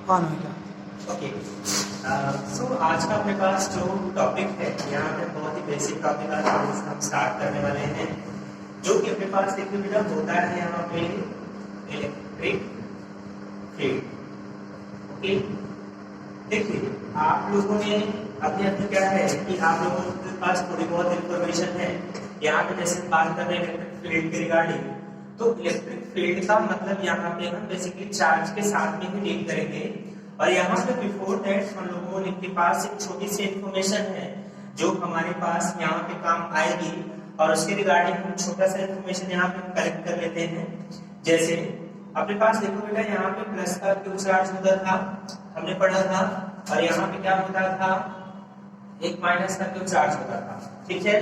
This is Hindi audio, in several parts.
ऑन हो गया। ओके, सो आज का अपने पास जो टॉपिक है यहाँ पे बहुत ही बेसिक टॉपिक आज हम स्टार्ट करने वाले हैं, जो कि अपने पास देखिए बेटा होता है यहाँ पे इलेक्ट्रिक फील्ड। ओके, देखिए आप लोगों ने अभी अभी क्या है कि आप लोगों के पास थोड़ी बहुत इंफॉर्मेशन है यहाँ पे। जैसे बात कर रहे हैं इलेक्ट्रिक फील्ड के रिगार्डिंग, तो इलेक्ट्रिक फील्ड का मतलब यहाँ पे हम बेसिकली चार्ज के साथ में ही डील करेंगे। और यहाँ पे बिफोर दैट हम लोगों के पास एक छोटी सी इंफॉर्मेशन है जो हमारे पास यहाँ पे काम आएगी, और उसके रिगार्डिंग हम छोटा सा इंफॉर्मेशन यहाँ पे कलेक्ट कर लेते हैं। जैसे अपने पास देखो बेटा यहाँ पे प्लस का क्यू चार्ज होता था, हमने पढ़ा था, और यहाँ पे क्या होता था, एक माइनस का क्यू चार्ज होता था। ठीक है,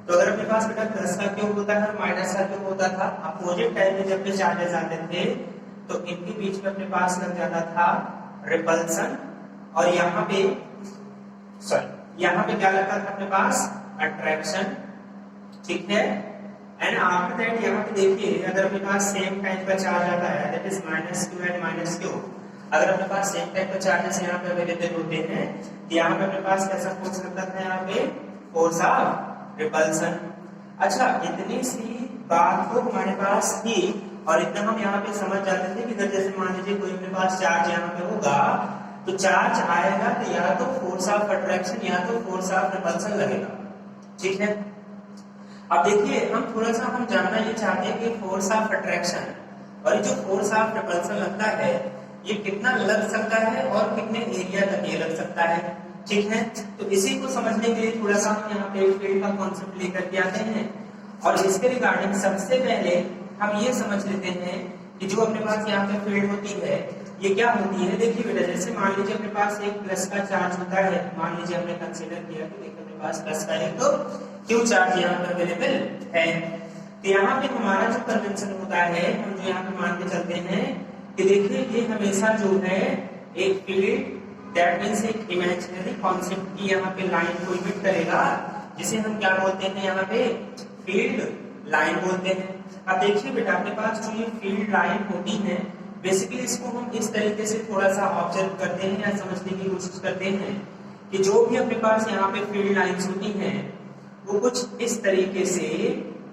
तो अगर अपने पास बेटा प्लस का क्यू होता है और माइनस का क्यू होता था, अपोजिट टाइम में जब भी चार्जेस आते थे तो इनके बीच में अपने पास लग जाता था रिपल्सन, और यहाँ पे यहाँ पे क्या लगता था अपने पास अट्रैक्शन। ठीक है, एंड आफ्टर दैट यहाँ पे देखिए अगर अपने पास सेम टाइप का चार्ज आता है, that is minus Q and minus Q, अगर अपने पास सेम टाइप का चार्जेस यहाँ पे अवेलेबल होते हैं तो यहाँ पे अपने पास कैसा फोर्स लगता था, यहाँ पे फोर्स ऑफ रिपल्सन। अच्छा, इतनी सी बात तो हमारे पास थी, और इतना हम यहाँ पे समझ जाते थे कि अगर जैसे मान लीजिए कोई अपने पास चार्ज यहाँ पे होगा तो चार्ज आएगा तो या तो फोर्स ऑफ अट्रैक्शन या तो फोर्स ऑफ रिपल्सन लगेगा। ठीक है, अब देखिए हम थोड़ा सा हम जानना ये चाहते हैं कि फोर्स ऑफ अट्रैक्शन और ये जो फोर्स ऑफ रिपल्सन लगता है ये कितना लग सकता है और कितने एरिया तक ये लग सकता है। ठीक है, तो इसी को समझने के लिए थोड़ा सा हम यहाँ पे फील्ड का कॉन्सेप्ट लेकर के आते हैं, और इसके रिगार्डिंग सबसे पहले हम ये समझ लेते हैं कि जो अपने पास यहाँ पे फील्ड होती है ये क्या होती है। देखिए बेटा जैसे मान लीजिए अपने पास एक प्लस का चार्ज होता है, मान लीजिए हमने कंसीडर किया कि देखिए अपने पास प्लस का एक तो क्यू चार्ज यहाँ पे अवेलेबल है, तो यहाँ पे हमारा जो कन्वेंशन होता है हम जो यहाँ पे मान के चलते हैं कि देखिए ये हमेशा जो है एक फील्ड, दैट मींस एक इमेजिनरी कॉन्सेप्ट की यहाँ पे लाइन को इमिट करेगा, जिसे हम क्या बोलते हैं यहाँ पे फील्ड लाइन बोलते हैं। अब देखिए बेटा अपने पास जो ये फील्ड लाइन होती है बेसिकली इसको हम इस तरीके से थोड़ा सा ऑब्जर्व करते हैं या समझने की कोशिश करते हैं कि जो भी अपने पास यहाँ पे फील्ड लाइंस होती हैं वो कुछ इस तरीके से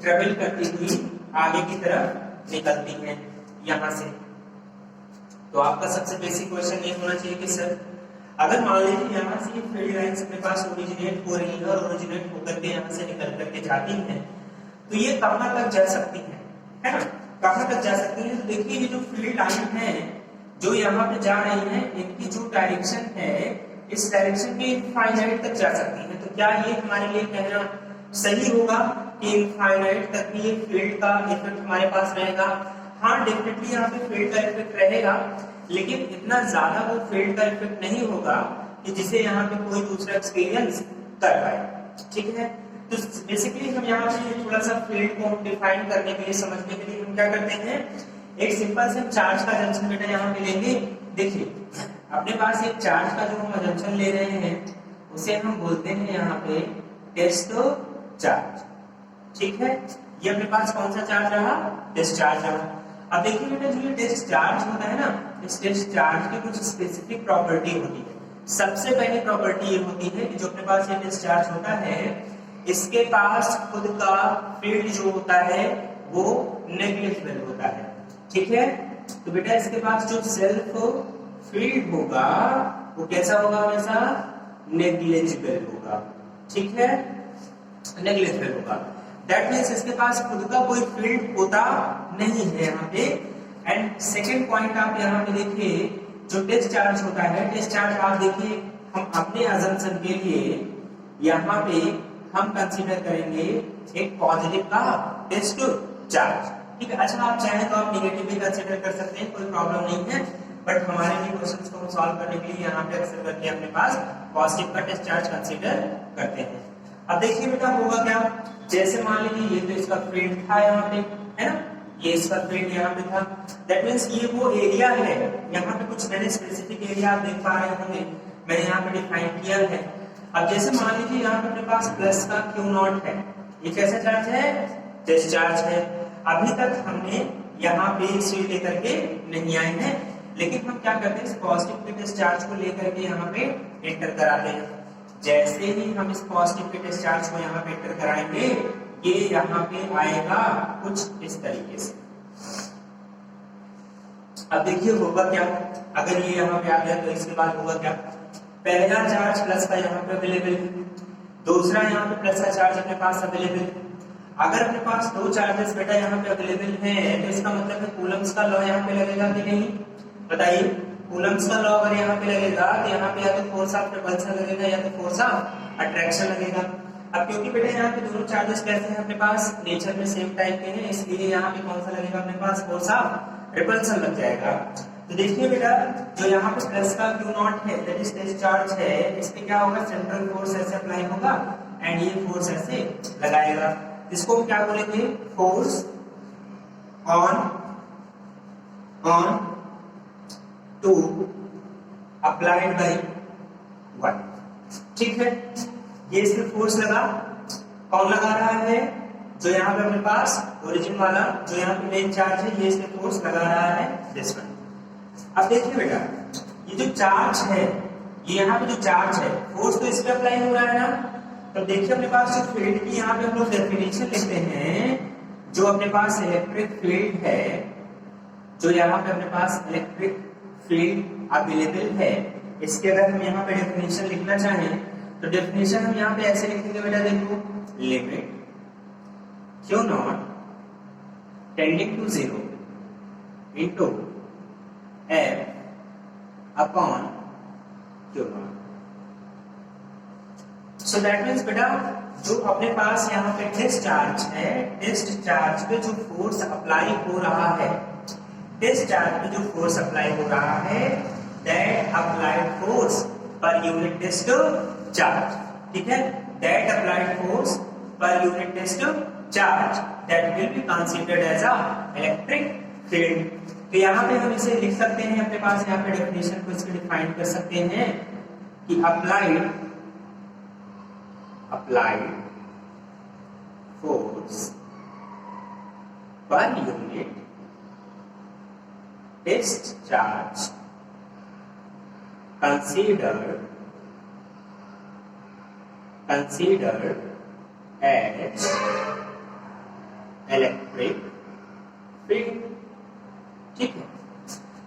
ट्रेवल करती हुई आगे की तरफ निकलती हैं यहाँ से। तो आपका सबसे बेसिक क्वेश्चन ये होना चाहिए कि सर अगर मान लीजिए यहाँ से ये फील्ड लाइंस अपने पास ओरिजिनेट हो रही है और ओरिजिनेट होकर के यहाँ से निकल करके जाती हैं तो ये कहाँ तक जा सकती है ना, कहाँ तक जा सकती है। तो देखिए ये जो फील्ड लाइन है जो यहाँ पे जा रही है इनकी जो डायरेक्शन है इस डायरेक्शन में इनफाइनाइट तक जा सकती है। तो क्या ये हमारे लिए कहना सही होगा कि इनफाइनाइट तक भी ये फील्ड का इफेक्ट हमारे पास रहेगा? हाँ, डेफिनेटली यहाँ पे फील्ड का इफेक्ट रहेगा, लेकिन इतना ज्यादा वो फील्ड का इफेक्ट नहीं होगा कि जिसे यहाँ पे कोई दूसरा एक्सपीरियंस कर पाए। ठीक है, तो बेसिकली हम यहाँ पे थोड़ा सा फील्ड को डिफाइन करने के लिए, समझने के लिए हम क्या करते हैं, एक सिंपल से चार्ज का जंक्शन बेटा यहाँ पे लेंगे। देखिए अपने पास एक चार्ज का जो हम जंक्शन ले रहे हैं उसे हम बोलते हैं यहाँ पे टेस्ट चार्ज। ठीक है, ये अपने पास कौन सा चार्ज रहा, डिस्चार्ज रहा। अब देखिए बेटा जो ये टेस्ट चार्ज होता है ना, इस टेस्ट चार्ज की कुछ स्पेसिफिक प्रॉपर्टी होती है। सबसे पहली प्रॉपर्टी ये होती है कि जो अपने पास ये टेस्ट चार्ज होता है इसके पास खुद का फील्ड जो होता है वो नेग्लिजिबल होता है। ठीक है, तो बेटा इसके पास जो सेल्फ फील्ड होगा वो कैसा होगा, हमेशा नेग्लिजिबल होगा। ठीक है, नेग्लिजिबल होगा, दैट मींस इसके पास खुद का कोई फील्ड होता नहीं है यहाँ पे। एंड सेकेंड पॉइंट आप यहाँ पे देखिए जो टेस्ट चार्ज होता है, टेस्ट चार्ज आप देखिए हम अपने अजम्पशन के लिए यहाँ पे हम कंसीडर करेंगे एक पॉजिटिव का टेस्ट चार्ज। ठीक है, अच्छा आप चाहें तो आप नेगेटिव भी कंसीडर कर सकते हैं, कोई प्रॉब्लम नहीं है, बट हमारे लिए क्वेश्चंस को सॉल्व करने के लिए यहाँ पे अक्सर करके अपने पास पॉजिटिव का टेस्ट चार्ज कंसीडर करते हैं। अब देखिए बेटा होगा क्या, जैसे मान लीजिए ये तो इसका फील्ड था यहाँ पे, है ना, ये इसका फील्ड यहाँ पे था, दैट मींस ये वो एरिया है, यहाँ पे कुछ मैंने स्पेसिफिक एरिया आप देख पा रहे होंगे मैंने यहाँ पे डिफाइन किया है। अब जैसे मान लीजिए यहाँ पे अपने पास प्लस का क्यू नॉट है, ये कैसा चार्ज है, टेस्ट चार्ज है। अभी तक हमने यहाँ पे इसे लेकर के नहीं आए हैं, लेकिन हम क्या करते हैं, इस पॉजिटिव के डिस्चार्ज को लेकर के यहाँ पे एंटर कराते हैं। जैसे ही हम इस पॉजिटिव के डिस्चार्ज को यहाँ पे एंटर कराएंगे, ये यहाँ पे आएगा कुछ इस तरीके से। अब देखिए होगा क्या, अगर ये यहाँ पे आ गया तो इसके बाद होगा क्या, पहला चार्ज प्लस का यहाँ पे अवेलेबल, दूसरा यहाँ पे प्लस का चार्ज अपने पास अवेलेबल। अगर अपने पास दो चार्जेस बेटा यहाँ पे अवेलेबल हैं, तो इसका मतलब है कूलम्स का लॉ यहाँ पे लगेगा कि नहीं, बताइए। कूलम्स का लॉ अगर यहाँ पे लगेगा तो यहाँ पे या तो फोर्स ऑफ रिपल्सन लगेगा या तो फोर्स ऑफ अट्रैक्शन लगेगा। अब क्योंकि बेटा यहाँ पे दोनों चार्जेस कैसे हैं अपने पास, नेचर में सेम टाइप के हैं, इसलिए यहाँ पे कौन सा लगेगा अपने पास, फोर्स ऑफ रिपल्सन लग जाएगा। तो देखिए बेटा, जो यहाँ पे प्लस का क्यू नॉट है, दैट इज डिस्चार्ज है, इस पे क्या होगा, सेंट्रल फोर्स ऐसे अप्लाई होगा एंड ये फोर्स ऐसे लगाएगा। इसको हम क्या बोलेंगे, force on two applied by one. ठीक है, ये इसमें फोर्स लगा, कौन लगा रहा है, जो यहाँ पे अपने पास ओरिजिन वाला जो यहाँ पे मेन चार्ज है, ये इसमें फोर्स लगा रहा है दिस वन। अब देखिए बेटा, ये जो चार्ज है, ये यहाँ पे जो चार्ज है, फोर्स तो इस पे अप्लाई हो रहा है ना। तो देखिए अपने पास जो फील्ड की यहाँ पे हम लोग डेफिनेशन लिखते हैं, जो अपने पास इलेक्ट्रिक फील्ड है, जो यहाँ पे अपने पास इलेक्ट्रिक फील्ड अवेलेबल है, इसके अगर हम यहाँ पे डेफिनेशन लिखना चाहें तो डेफिनेशन हम यहाँ पे ऐसे लिखेंगे बेटा, देखो, limit Q naught tending to 0 into F upon Q naught. So that means बेटा, जो अपने पास यहाँ पे डिस्चार्ज है, डिस्चार्ज पे जो फोर्स अप्लाई हो रहा है, डिस्चार्ज पे जो फोर्स अप्लाई हो रहा है, that applied force per unit discharge, ठीक है, that applied force per unit discharge that will be considered as a electric field. तो यहाँ पे हम इसे लिख सकते हैं, अपने पास यहाँ पे डेफिनेशन को इसके डिफाइन कर सकते हैं कि applied force per unit discharge considered as electric field। ठीक है,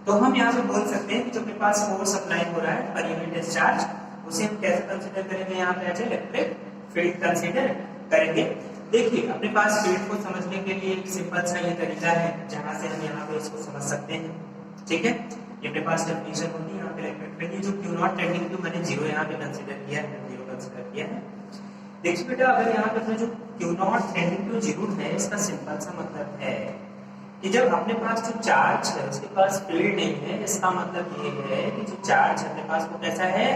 तो हम यहाँ पे बोल सकते हैं कि जो अपने पास फोर्स अप्लाई हो रहा है पर यूनिट डिस्चार्ज, उसे हम कैसे कंसीडर करेंगे, यहाँ पे एज इलेक्ट्रिक फील्ड कंसीडर करेंगे। देखिए अपने पास फील्ड को समझने के लिए एक सिंपल सा ये तरीका है जहां से हम यहाँ पे इसको समझ सकते हैं। ठीक है, ये अपने पास डेफिनेशन होती है यहाँ पे इलेक्ट्रिक फील्ड, जो क्यू नॉट टेंडिंग टू, मैंने 0 यहाँ पे कंसीडर किया है, 0 कंसीडर किया है। देखिए बेटा, अगर यहाँ पे जो क्यू नॉट टेंडिंग टू 0 है, इसका सिंपल सा मतलब है कि जब अपने पास जो चार्ज है उसके पास फील्ड नहीं है, इसका मतलब ये है कि जो चार्ज अपने पास वो कैसा है,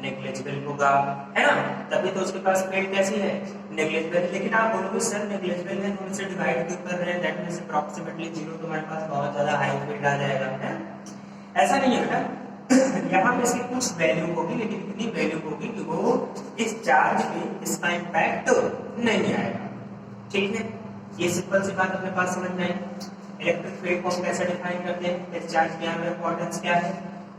नेग्लिजिबल होगा, है ना, तभी तो उसके पास फील्ड कैसी है, नेग्लिजिबल। लेकिन आप बोलोगे सर नेग्लिजिबल है, हम इसे डिवाइड क्यों कर रहे हैं, दैट मींस अप्रॉक्सीमेटली 0, तो हमारे पास बहुत ज्यादा हाई फील्ड आ जाएगा, है ऐसा नहीं है बेटा। यहाँ पे इसकी कुछ वैल्यू होगी, लेकिन इतनी वैल्यू होगी कि वो इस चार्ज पे इसका इम्पैक्ट नहीं आएगा। ठीक है, ये सिंपल सी बात अपने पास समझ में आई। इलेक्ट्रिक फील्ड को हम कैसे डिफाइन करते हैं, इस चार्ज की यहाँ पे इंपॉर्टेंस क्या है,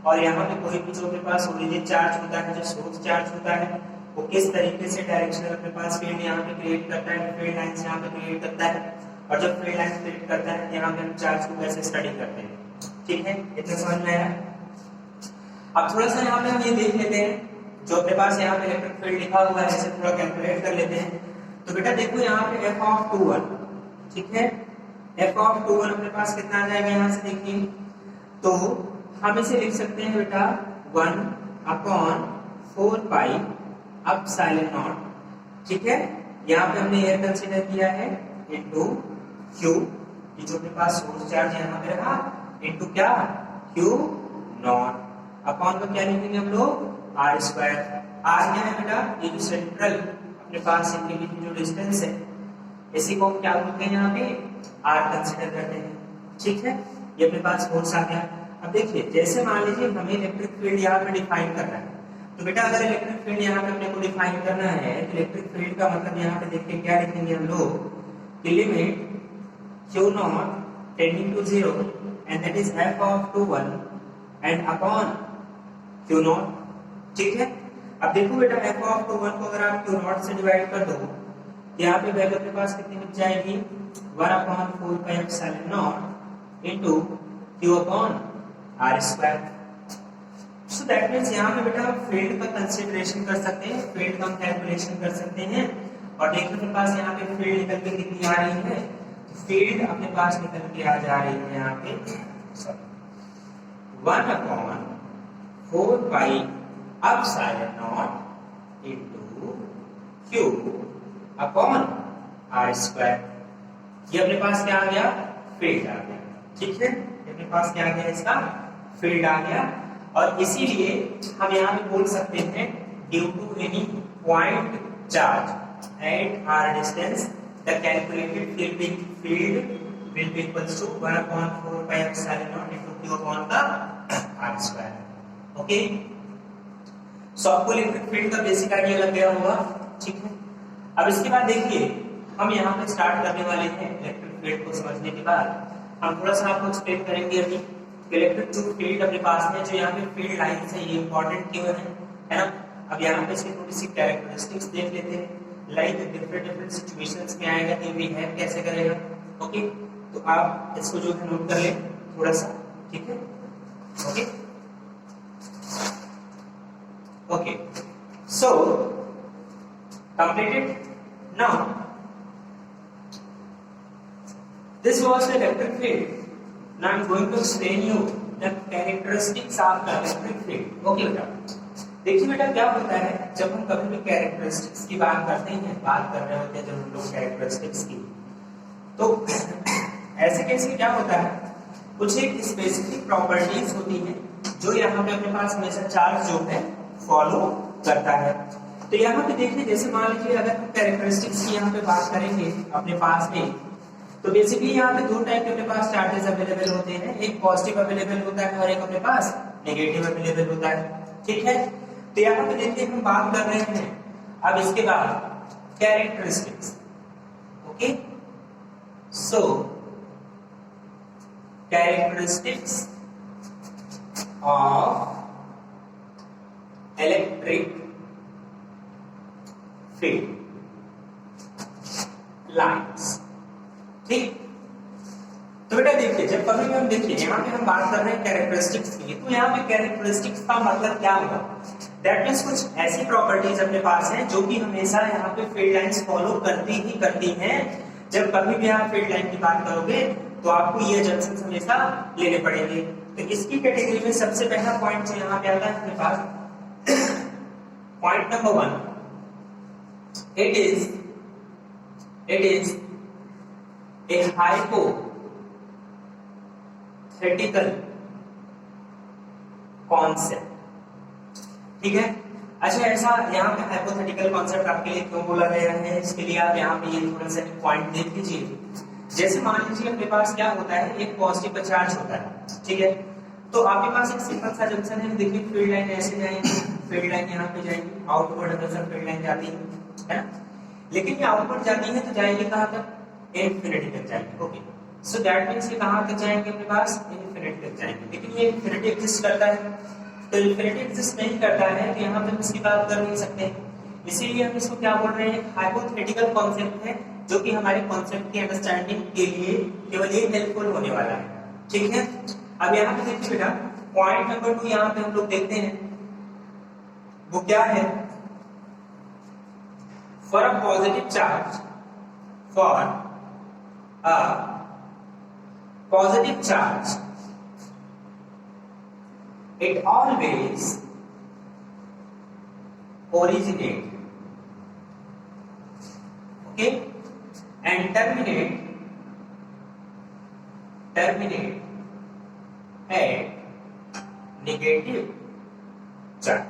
और यहाँ पे कोई भी जो अपने पास ओरिजिन चार्ज होता है, जो सोर्स चार्ज होता है, वो किस तरीके से डायरेक्शनल अपने पास फील्ड यहाँ पे क्रिएट करता है, फील्ड लाइंस यहाँ पे क्रिएट करता है, और जब फील्ड लाइंस क्रिएट करता है यहाँ पे हम चार्ज को कैसे स्टडी करते हैं। ठीक है, इतना समझ में आया। अब थोड़ा सा यहाँ पे हम ये देख लेते हैं, जो अपने पास यहाँ पे इलेक्ट्रिक फील्ड लिखा हुआ है, इसे थोड़ा कैलकुलेट कर लेते हैं। तो बेटा देखो यहाँ पे F(21), ठीक है, F(21) अपने पास कितना आ जाएगा, यहाँ से देखिए तो हम इसे लिख सकते हैं बेटा 1/4 पाई एप्सिलॉन नॉट। ठीक है, यहाँ पे हमने एयर कंसीडर किया है इनटू क्यू, ये जो अपने पास सोर्स चार्ज यहाँ पे रहा, इनटू क्या, क्यू नॉट, अपॉन को क्या लिखेंगे हम लोग, r²। r क्या है बेटा, ये जो सेंट्रल अपने पास इनके बीच जो डिस्टेंस है, इसी को हम क्या बोलते हैं, यहाँ पे r कंसीडर करते हैं। ठीक है, ये अपने पास फोर्स आ गया। अब देखिए, जैसे मान लीजिए हमें इलेक्ट्रिक फील्ड यहाँ पे डिफाइन करना है, तो बेटा अगर इलेक्ट्रिक फील्ड यहाँ पे अपने को डिफाइन करना है, तो इलेक्ट्रिक फील्ड का मतलब यहाँ पे देखिए क्या लिखेंगे हम लोग, कि limit Q naught tending to 0 and that is F(21) and upon Q naught, ठीक है। अब देखो बेटा एफ ऑफ 1 को अगर आप क्यू नॉट से डिवाइड कर दो, यहाँ पे वैल्यू अपने पास कितनी बच जाएगी 1 upon 4 pi epsilon naught into Q upon R square. So that means यहाँ पे बेटा आप फील्ड का कंसीडरेशन कर सकते हैं, फील्ड का कैलकुलेशन कर सकते हैं। और देखिए अपने पास यहाँ पे फील्ड निकल के कितनी आ रही है, फील्ड अपने पास निकल के आ जा रही है यहाँ पे 1 upon 4 pi epsilon naught into Q upon R square. ये अपने पास क्या आ गया, फील्ड आ गया, ठीक है। अपने पास क्या आ गया, इसका फील्ड आ गया। और इसीलिए हम यहाँ पे बोल सकते हैं due to any point charge at R distance the calculated field will be equals to 1 upon 4 pi epsilon naught into q upon the r square, okay. So आपको इलेक्ट्रिक फील्ड का बेसिक आइडिया लग गया होगा, ठीक है। अब इसके बाद देखिए हम यहाँ पे स्टार्ट करने वाले हैं इलेक्ट्रिक फील्ड को समझने के बाद हम थोड़ा सा आपको एक्सप्लेन करेंगे अभी इलेक्ट्रिक जो फील्ड अपने पास में जो यहाँ पे फील्ड लाइंस है ये इंपॉर्टेंट क्यों है ना। अब यहाँ पे इसकी थोड़ी सी कैरेक्टरिस्टिक्स देख लेते हैं, लाइक डिफरेंट सिचुएशंस में आएगा तो भी है कैसे करेगा, ओके। तो आप इसको जो है नोट कर ले थोड़ा सा, ठीक है, okay okay. So completed now this was the electric field. Now I am going to explain you the characteristics of the electric field. Okay बेटा, देखिए बेटा क्या होता है जब हम कभी भी कैरेक्टरिस्टिक्स की बात करते हैं, बात कर रहे होते हैं जब हम लोग कैरेक्टरिस्टिक्स की, तो ऐसे केस में क्या होता है कुछ एक स्पेसिफिक प्रॉपर्टीज होती हैं जो यहाँ पे अपने पास हमेशा चार्ज जो है फॉलो करता है। तो यहाँ पे देखिए जैसे मान लीजिए अगर हम कैरेक्टरिस्टिक्स की यहाँ पे बात करेंगे अपने पास में, तो बेसिकली यहाँ पे दो टाइप के अपने पास चार्जेस अवेलेबल होते हैं, एक पॉजिटिव अवेलेबल होता है और एक अपने पास नेगेटिव अवेलेबल होता है, ठीक है। तो यहाँ पे देखिए हम बात कर रहे हैं अब इसके बाद characteristics, okay. So characteristics of electric field lines, ठीक। तो बेटा देखिए जब कभी भी हम देखिए यहाँ पे हम बात कर रहे हैं कैरेक्टरिस्टिक्स की, तो यहाँ पे कैरेक्टरिस्टिक्स का मतलब क्या होगा, दैट मींस कुछ ऐसी प्रॉपर्टीज अपने पास हैं जो कि हमेशा यहाँ पे फील्ड लाइंस फॉलो करती हैं। जब कभी भी आप फील्ड लाइन की बात करोगे तो आपको ये जंक्शन हमेशा लेने पड़ेंगे। तो इसकी कैटेगरी में सबसे पहला पॉइंट जो यहाँ पे आता है अपने पास point number 1, it is a hypothetical concept, ठीक है। अच्छा ऐसा यहाँ पे हाइपोथेटिकल कॉन्सेप्ट आपके लिए क्यों बोला गया है, इसके लिए आप यहाँ पे ये थोड़ा सा पॉइंट देख लीजिए। जैसे मान लीजिए अपने पास क्या होता है एक पॉजिटिव चार्ज होता है, ठीक है। तो आपके पास एक सिंपल सा जंक्शन है, देखिए फील्ड लाइन ऐसे जाएंगी, फील्ड लाइन यहाँ पे जाएंगी, आउटवर्ड हमेशा फील्ड लाइन जाती है ना। लेकिन ये आउटवर्ड जाती है तो जाएंगे कहाँ तक, इनफिनिटी तक जाएंगे, ओके। सो दैट मींस ये कहां तक जाएंगे अपने पास, इनफिनिटी तक जाएंगे। लेकिन ये इनफिनिटी एग्जिस्ट करता है, तो इनफिनिटी एग्जिस्ट नहीं करता है तो यहां पे हम इसकी बात कर नहीं सकते, इसीलिए हम इसको क्या बोल रहे हैं हाइपोथेटिकल कॉन्सेप्ट है, जो कि हमारे कॉन्सेप्ट की अंडरस्टैंडिंग के लिए केवल ये हेल्पफुल होने वाला है, ठीक है। अब यहाँ पे देखिए बेटा पॉइंट नंबर 2 यहाँ पे हम लोग देखते हैं वो क्या है, for a positive charge, for a positive charge it always originate, okay, and terminate at negative charge।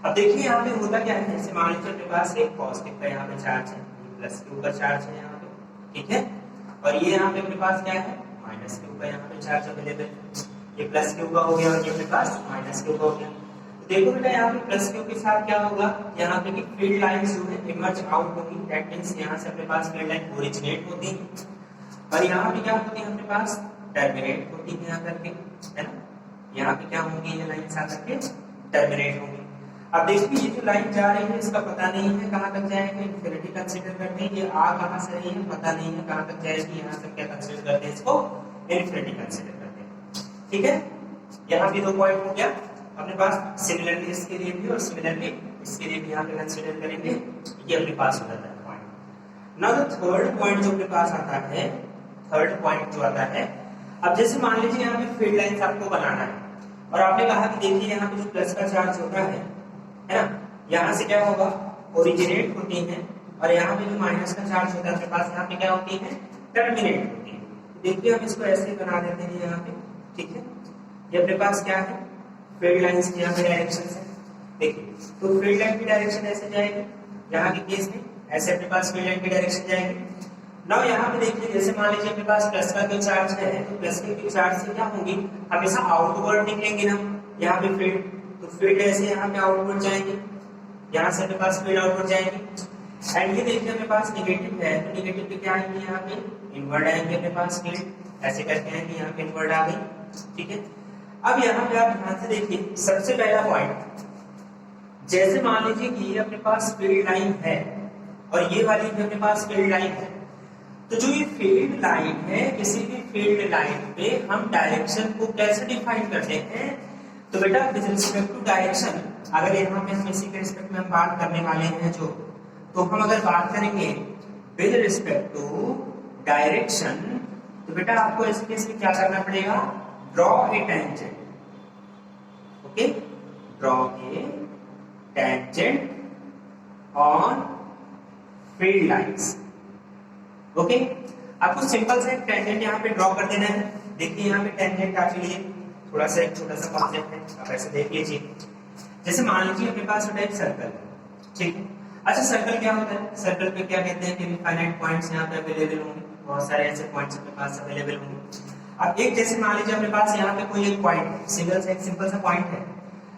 अब देखिए यहाँ पे होता क्या है, जैसे मान लीजिए मेरे पास एक पॉजिटिव का यहाँ पे चार्ज है, प्लस के ऊपर चार्ज है यहाँ पे, ठीक है। और ये यहाँ पे अपने पास क्या है माइनस के ऊपर यहाँ पे चार्ज अवेलेबल, ये प्लस के ऊपर हो गया और ये अपने पास माइनस के ऊपर हो गया। तो देखो बेटा यहाँ पे प्लस के के साथ क्या होगा, यहाँ पे फील्ड लाइंस जो है इमर्ज आउट होगी, दैट मींस यहाँ से अपने पास फील्ड लाइन ओरिजिनेट होती है और यहाँ पे क्या होती है अपने पास टर्मिनेट होती है यहाँ करके, है ना। यहाँ पे क्या होंगी, ये लाइन आकर के टर्मिनेट होंगी। अब देखिए ये जो लाइन जा रही है इसका पता नहीं है कहाँ तक जाएगी, इन्फिनिटी कंसीडर करते हैं। ये आ कहाँ से रही है पता नहीं है कहाँ तक जाएगी, यहाँ तक क्या कंसीडर करते हैं, इसको इन्फिनिटी कंसीडर करते हैं। ठीक है, यहाँ भी 2 पॉइंट हो गया अपने पास। सिमिलरली इसके लिए भी और सिमिलरली इसके लिए भी यहाँ पे कंसीडर करेंगे, ये अपने पास हो जाता है point. Now the third point जो अपने पास आता है, थर्ड पॉइंट जो आता है, अब जैसे मान लीजिए यहाँ पे फील्ड लाइंस आपको बनाना है और आपने कहा कि देखिए यहाँ पे जो प्लस का चार्ज होता है ना, यहाँ से क्या होगा, ओरिजिनेट होती है, और यहाँ पे जो माइनस का चार्ज होता है अपने पास, यहाँ पे क्या होती है, टर्मिनेट होती है। देखिए हम इसको ऐसे बना देते हैं यहाँ पे। ठीक है, ये अपने पास क्या है, फील्ड लाइंस की यहाँ पे डायरेक्शन है। देखिए तो फील्ड लाइन की डायरेक्शन ऐसे जाएगी, यहाँ के केस में ऐसे अपने पास फील्ड लाइन की डायरेक्शन जाएगी। नाउ यहाँ पे देखिए जैसे मान लीजिए अपने पास प्लस का जो चार्ज है, तो प्लस के चार्ज से क्या होंगी, हमेशा आउटवर्ड निकलेंगे ना यहाँ पे फील्ड, तो फील्ड ऐसे यहाँ पे आउटवर्ड जाएंगे, यहाँ से अपने पास फील्ड आउटवर्ड जाएंगे। एंड ये देखिए अपने पास नेगेटिव है, तो नेगेटिव पे क्या आएंगे, यहाँ पे इनवर्ड आएंगे अपने पास फील्ड, ऐसे करके आएंगे, यहाँ पे इनवर्ड आ गई। ठीक है, अब यहाँ पे आप ध्यान से देखिए सबसे पहला पॉइंट, जैसे मान लीजिए कि ये अपने पास फील्ड लाइन है और ये वाली भी अपने पास फील्ड लाइन है, तो जो ये फील्ड लाइन है, किसी भी फील्ड लाइन पे हम डायरेक्शन को कैसे डिफाइन करते हैं, तो बेटा विद रिस्पेक्ट टू डायरेक्शन, अगर यहाँ पे हम इसी के रिस्पेक्ट में हम बात करने वाले हैं जो, तो हम अगर बात करेंगे विद रिस्पेक्ट टू डायरेक्शन, तो बेटा आपको इस केस में क्या करना पड़ेगा, draw a tangent. Okay, draw a tangent on field lines. Okay, आपको सिंपल सा एक टेंजेंट यहाँ पे ड्रॉ कर देना है। देखिए यहाँ पे टेंजेंट आपके लिए थोड़ा सा एक छोटा सा कॉन्सेप्ट है, आप ऐसे देख लीजिए। जैसे मान लीजिए अपने पास एक सर्कल, ठीक है। अच्छा सर्कल क्या होता है, सर्कल पे क्या कहते हैं कि इनफाइनाइट पॉइंट्स यहाँ पे अवेलेबल होंगे, बहुत सारे ऐसे पॉइंट्स अपने पास अवेलेबल होंगे। अब एक जैसे मान लीजिए अपने पास यहाँ पे कोई एक पॉइंट, सिंपल सा पॉइंट है।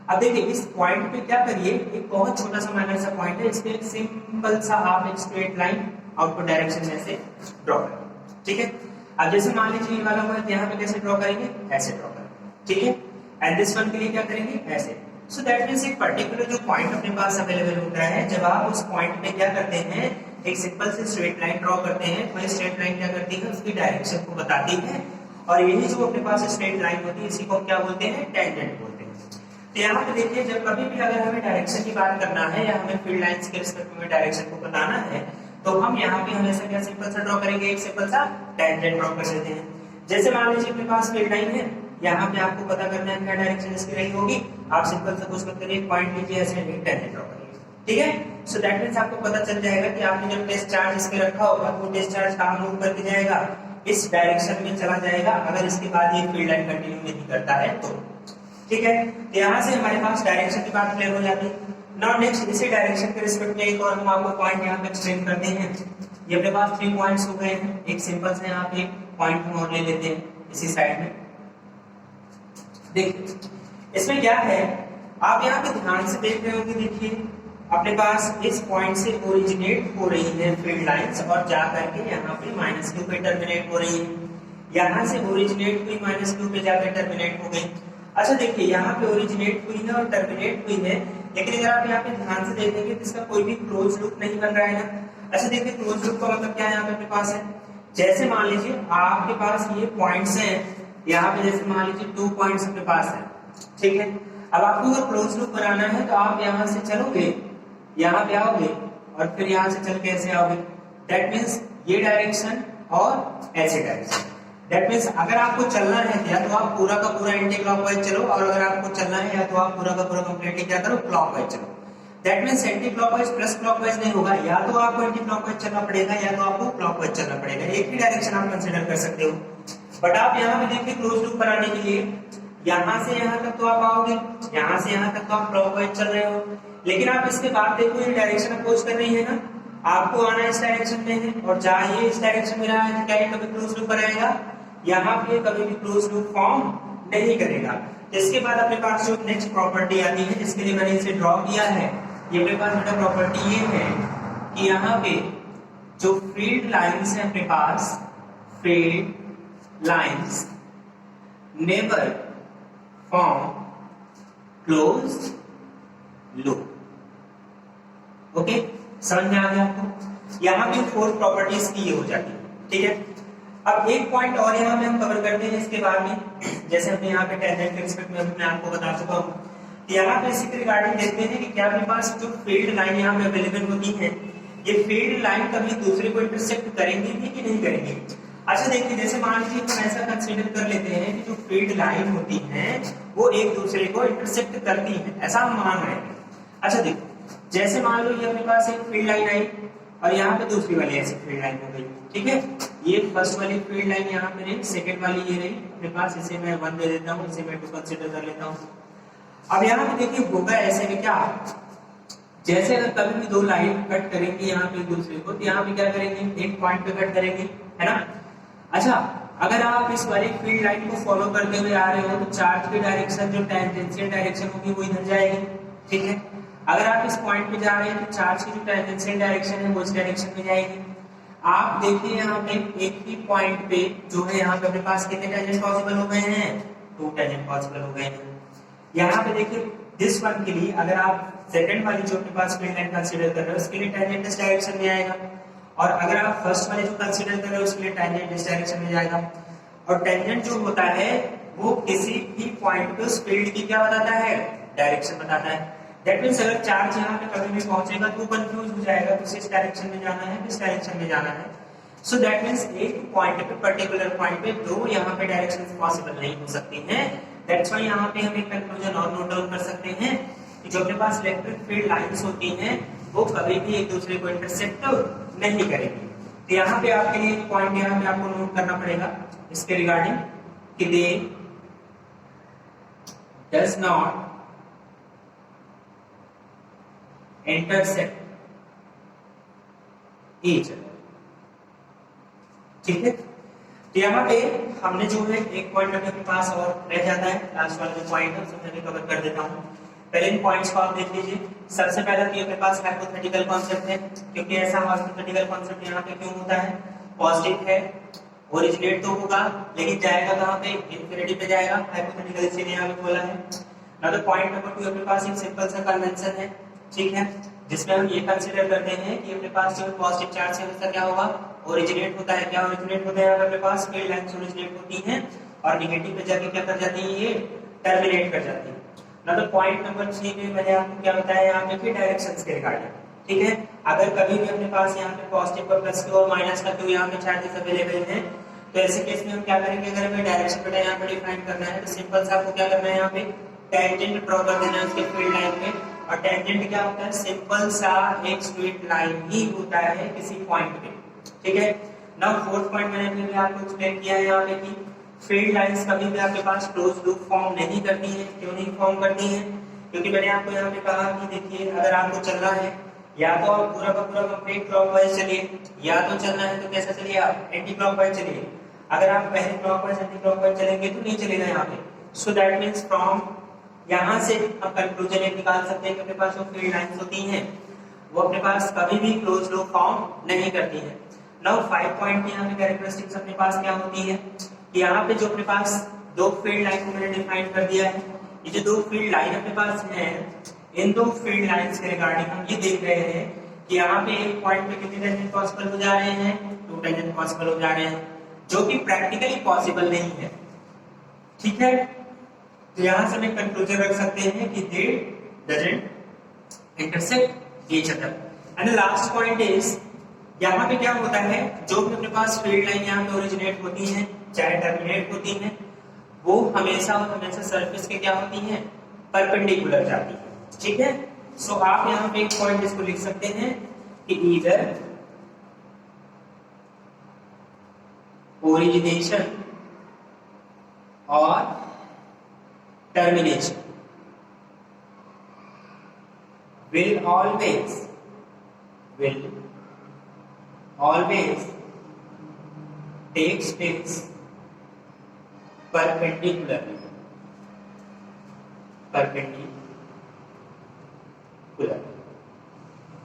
अब देखिए इस पॉइंट पे क्या करिए, एक बहुत छोटा सा माइनर सा पॉइंट है, इस पे एक सिंपल सा आप एक स्ट्रेट लाइन आउटपुट डायरेक्शन में से ड्रॉ करें। ठीक है, अब जैसे मान लीजिए ये वाला पॉइंट यहाँ पे कैसे ड्रॉ करेंगे, ऐसे ड्रॉ करेंगे। ठीक है, एंड दिस वन के लिए क्या करेंगे, ऐसे। सो दैट मींस एक पर्टिकुलर जो पॉइंट अपने पास अवेलेबल होता है, जब आप उस पॉइंट पे क्या करते हैं, एक सिंपल सी स्ट्रेट लाइन ड्रॉ करते हैं, तो ये स्ट्रेट लाइन क्या करती है, उसकी डायरेक्शन को बताती है, और यही जो अपने पास स्ट्रेट लाइन होती है, इसी को क्या बोलते हैं, टेंजेंट बोलते हैं। तो यहाँ पे देखिए जब कभी भी अगर हमें डायरेक्शन की बात करना है या हमें फील्ड लाइंस के रिस्पेक्ट में डायरेक्शन को बताना है, तो हम यहाँ पे हमेशा क्या सिंपल सा ड्रॉ करेंगे, एक सिंपल सा टेंजेंट ड्रॉ कर देते हैं। जैसे मान लीजिए अपने पास फील्ड लाइन है, यहाँ पे आपको पता करना है क्या डायरेक्शन इसकी रही होगी, आप सिंपल सा कुछ मत करिए, पॉइंट लीजिए, ऐसे टेंजेंट ड्रॉ करिए। ठीक है, सो दैट मींस आपको पता चल जाएगा कि आपने जब टेस्ट चार्ज इस पे रखा होगा, वो टेस्ट चार्ज कहाँ मूव करके जाएगा, इस डायरेक्शन में चला जाएगा, अगर इसके बाद ये फील्ड लाइन कंटिन्यू नहीं करता है तो। ठीक है, तो यहाँ से हमारे पास डायरेक्शन की बात क्लियर हो जाती है। नाउ नेक्स्ट इसी डायरेक्शन के रिस्पेक्ट में एक और हम आपको पॉइंट यहाँ पे एक्सटेंड करते हैं। ये अपने पास 3 पॉइंट्स हो गए हैं, एक सिंपल से यहाँ पे पॉइंट हम और ले लेते हैं इसी साइड में। देखिए इसमें क्या है, आप यहाँ पे ध्यान से देख रहे होंगे, देखिए अपने पास इस पॉइंट से ओरिजिनेट हो रही है फील्ड लाइंस और जा करके यहाँ पे -q पे टर्मिनेट हो रही है, यहाँ से ओरिजिनेट हुई -q पे जाकर टर्मिनेट हो गई। अच्छा देखिए यहाँ पे ओरिजिनेट हुई है और टर्मिनेट हुई है, लेकिन अगर आप यहाँ पे ध्यान से देखेंगे तो इसका कोई भी क्लोज लूप नहीं बन रहा है ना। अच्छा देखिए क्लोज लूप का मतलब क्या है, यहाँ पे अपने पास है, जैसे मान लीजिए आपके पास ये पॉइंट्स हैं, यहाँ पे जैसे मान लीजिए 2 पॉइंट्स अपने पास है। ठीक है, अब आपको अगर क्लोज लूप बनाना है तो आप यहाँ से चलोगे, यहाँ पे आओगे और फिर यहाँ से चल के ऐसे आओगे, दैट मीन्स ये डायरेक्शन और ऐसे डायरेक्शन। दैट मीन्स अगर आपको चलना है या तो आप पूरा का पूरा एंटी क्लॉकवाइज चलो, और अगर आपको चलना है या तो आप पूरा का पूरा कंप्लीटली क्या करो, क्लॉकवाइज चलो। That means anti clockwise plus clockwise नहीं होगा, या तो आपको एंटी क्लॉकवाइज चलना पड़ेगा या तो आपको क्लॉकवाइज चलना पड़ेगा, एक ही डायरेक्शन आप कंसीडर कर सकते हो। बट आप यहाँ पे देखिए क्लोज लूप बनाने के लिए यहाँ से यहाँ तक तो आप आओगे, यहाँ से यहाँ तक तो आप क्लॉकवाइज चल रहे हो, लेकिन आप इसके बाद देखो ये डायरेक्शन अपोज कर रही है ना, आपको आना इस डायरेक्शन में है और जहाँ ये इस डायरेक्शन में रहा है, क्या ये कभी क्लोज लूप बनाएगा, यहाँ पे कभी भी क्लोज लूप फॉर्म नहीं करेगा। इसके बाद अपने पास जो नेक्स्ट प्रॉपर्टी आती है, जिसके लिए मैंने इसे ड्रॉ किया है, ये अपने पास बेटा प्रॉपर्टी ये है कि यहाँ पे जो फील्ड लाइंस है अपने पास, field lines never form closed loop. Okay, समझ में आ गया आपको? यहाँ पे 4 प्रॉपर्टीज की ये हो जाती है, ठीक है। अब एक पॉइंट और यहाँ पे हम कवर करते हैं इसके बाद में, जैसे हमने यहाँ पे टेंजेंट के रिस्पेक्ट में मैं आपको बता चुका हूँ। यहाँ पे इसी के रिगार्डिंग देखते हैं कि क्या अपने पास जो फील्ड लाइन यहाँ पे अवेलेबल होती है, ये फील्ड लाइन कभी दूसरे को इंटरसेक्ट करेंगी भी कि नहीं करेंगी। अच्छा देखिए, जैसे मान लीजिए हम ऐसा कंसीडर कर लेते हैं कि जो फील्ड लाइन होती है वो एक दूसरे को इंटरसेक्ट करती है, ऐसा हम मान रहे हैं। अच्छा देखो, जैसे मान लो ये अपने पास एक फील्ड लाइन आई और यहाँ पे दूसरी वाली ऐसी फील्ड लाइन हो गई, ठीक है। ये फर्स्ट वाली फील्ड लाइन यहाँ पे रही, सेकंड वाली ये रही अपने पास, इसे मैं 1 दे देता हूँ, इसे मैं 2 कंसीडर कर लेता हूँ। अब यहाँ पे देखिए होगा ऐसे में क्या, जैसे अगर कभी भी 2 लाइन कट करेंगे यहाँ पे एक दूसरे को, तो यहाँ पे क्या करेंगे, एक पॉइंट पे कट करेंगे, है ना। अच्छा, अगर आप इस वाली फील्ड लाइन को फॉलो करते हुए आ रहे हो तो चार्ज की डायरेक्शन जो टेंजेंशियल डायरेक्शन होगी वो इधर जाएगी, ठीक है। अगर आप इस पॉइंट पे जा रहे हैं तो चार्ज की जो टेंजेंशियल डायरेक्शन है वो इस डायरेक्शन में जाएगी। आप देखिए यहाँ पे एक ही पॉइंट पे जो है यहाँ पे अपने पास कितने टेंजेंट पॉसिबल हो गए हैं, 2 टेंजेंट पॉसिबल हो गए हैं। यहाँ पे देखिए दिस वन के लिए अगर आप सेकंड वाली जो अपने पास फील्ड लाइन कंसीडर कर रहे हो उसके लिए टेंजेंट इस डायरेक्शन में आएगा, और अगर आप फर्स्ट वाले जो कंसीडर कर रहे हो उसके लिए टेंजेंट इस डायरेक्शन में जाएगा। और टेंजेंट जो होता है वो किसी भी पॉइंट पे उस फील्ड की क्या बताता है, डायरेक्शन बताता है। दैट मींस अगर चार्ज यहाँ पे कभी भी पहुंचेगा तो कंफ्यूज हो जाएगा कि इस डायरेक्शन में जाना है किस डायरेक्शन में जाना है। सो दैट मींस एक पॉइंट पे पर्टिकुलर पॉइंट पे 2 यहाँ पे डायरेक्शंस पॉसिबल नहीं हो सकती हैं। दैट्स व्हाई यहाँ पे हम एक कंक्लूजन और नोट डाउन कर सकते हैं कि जो अपने पास इलेक्ट्रिक फील्ड लाइंस होती हैं वो कभी भी एक दूसरे को इंटरसेक्ट नहीं करेगी। तो यहाँ पे आपके लिए एक पॉइंट यहाँ पे आपको नोट करना पड़ेगा इसके रिगार्डिंग कि दे does not intersect each other, ठीक है। तो यहाँ पे हमने जो है एक पॉइंट अपने पास और रह जाता है, लास्ट वाला जो पॉइंट है उसे मैं कवर कर देता हूँ। पहले इन पॉइंट्स को आप देख लीजिए। सबसे पहला तो अपने पास हाइपोथेटिकल कॉन्सेप्ट है, क्योंकि ऐसा हाइपोथेटिकल कॉन्सेप्ट यहाँ पे क्यों होता है, पॉजिटिव है, ओरिजिनेट तो होगा लेकिन जाएगा कहाँ पे, इंफिनिटी पे जाएगा, हाइपोथेटिकल इसीलिए यहाँ पे बोला है। ना तो पॉइंट नंबर 2 अपने पास एक सिंपल सा कन्वेंशन है, ठीक है, जिसमें हम ये कंसीडर करते हैं कि अपने पास जो पॉजिटिव चार्ज है उसका क्या होगा, ओरिजिनेट होता है। क्या ओरिजिनेट होता है, अपने पास फील्ड लाइंस ओरिजिनेट होती हैं और नेगेटिव पे जाके क्या कर जाती है, ये टर्मिनेट कर जाती है। ना तो पॉइंट नंबर 3 में मैंने आपको क्या बताया यहाँ पे कि डायरेक्शंस के रिगार्डिंग, ठीक है। अगर कभी भी अपने पास यहाँ पे पॉजिटिव का प्लस क्यू और माइनस का क्यू यहाँ पे चार्जेस अवेलेबल हैं तो ऐसे केस में हम क्या करेंगे, अगर हमें डायरेक्शन बेटा यहाँ पे डिफाइन करना है तो सिंपल सा आपको क्या करना है, यहाँ पे टेंजेंट ड्रॉ कर देना है उसके फील्ड लाइन पे। और टेंजेंट क्या होता है, सिंपल सा एक स्ट्रेट लाइन ही होता है किसी पॉइंट पे, ठीक है। नाउ फोर्थ पॉइंट मैंने अभी आपको एक्सप्लेन किया है यहाँ पे कि फील्ड लाइंस कभी भी आपके पास क्लोज लूप फॉर्म नहीं करती है। क्यों नहीं फॉर्म करती है, क्योंकि मैंने आपको यहाँ पे कहा कि देखिए अगर आपको चलना है या तो आप पूरा का पूरा कंप्लीट क्लॉकवाइज चलिए, या तो चलना है तो कैसा चलिए, आप एंटी क्लॉकवाइज चलिए। अगर आप पहले क्लॉकवाइज एंटी क्लॉकवाइज चलेंगे तो नहीं चलेगा यहाँ पे। सो दैट मींस फ्रॉम यहाँ से हम कंक्लूजन ये निकाल सकते हैं कि अपने पास जो फील्ड लाइंस होती हैं वो अपने पास कभी भी क्लोज लूप फॉर्म नहीं करती है। नाउ 5 पॉइंट की यहाँ पे कैरेक्टरिस्टिक्स अपने पास क्या होती है कि यहाँ पे जो अपने पास 2 फील्ड लाइन को मैंने डिफाइन कर दिया है। ये जो 2 फील्ड लाइन अपने पास है, इन 2 फील्ड लाइंस के रिगार्डिंग हम ये देख रहे हैं कि यहाँ पे एक पॉइंट पे कितने टेंजेंट पॉसिबल हो जा रहे हैं, 2 टेंजेंट पॉसिबल हो जा रहे हैं, जो कि प्रैक्टिकली पॉसिबल नहीं है, ठीक है। तो यहाँ से हम कंक्लूजन रख सकते हैं कि दे doesn't intersect each other. And the last point is, यहाँ पे क्या होता है, जो भी अपने पास फील्ड लाइन यहाँ पे ओरिजिनेट होती हैं चाहे टर्मिनेट होती हैं, वो हमेशा और हमेशा सरफेस के क्या होती हैं, परपेंडिकुलर जाती है, ठीक है। सो आप यहाँ पे एक पॉइंट इसको लिख सकते हैं कि ईदर ओरिजिनेशन और termination will always takes place perpendicularly.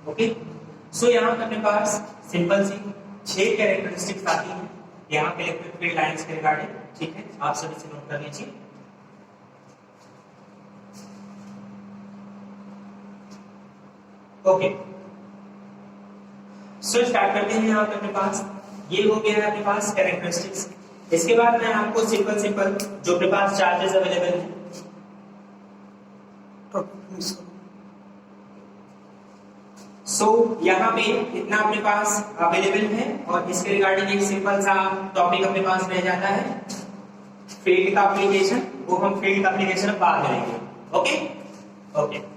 Okay, so यहाँ पे अपने पास सिंपल सी 6 कैरेक्टरिस्टिक्स आती हैं यहाँ पे इलेक्ट्रिक फील्ड लाइंस के रिगार्डिंग, ठीक है। आप सभी से नोट कर लीजिए। ओके, सो स्टार्ट करते हैं। यहाँ पे अपने पास ये हो गया है अपने पास कैरेक्टरिस्टिक्स। इसके बाद मैं आपको सिंपल सिंपल जो अपने पास चार्जेस अवेलेबल है यहाँ पे इतना अपने पास अवेलेबल है, और इसके रिगार्डिंग एक सिंपल सा टॉपिक अपने पास रह जाता है फील्ड का एप्लीकेशन। वो हम फील्ड का एप्लीकेशन बाद करेंगे। Okay okay.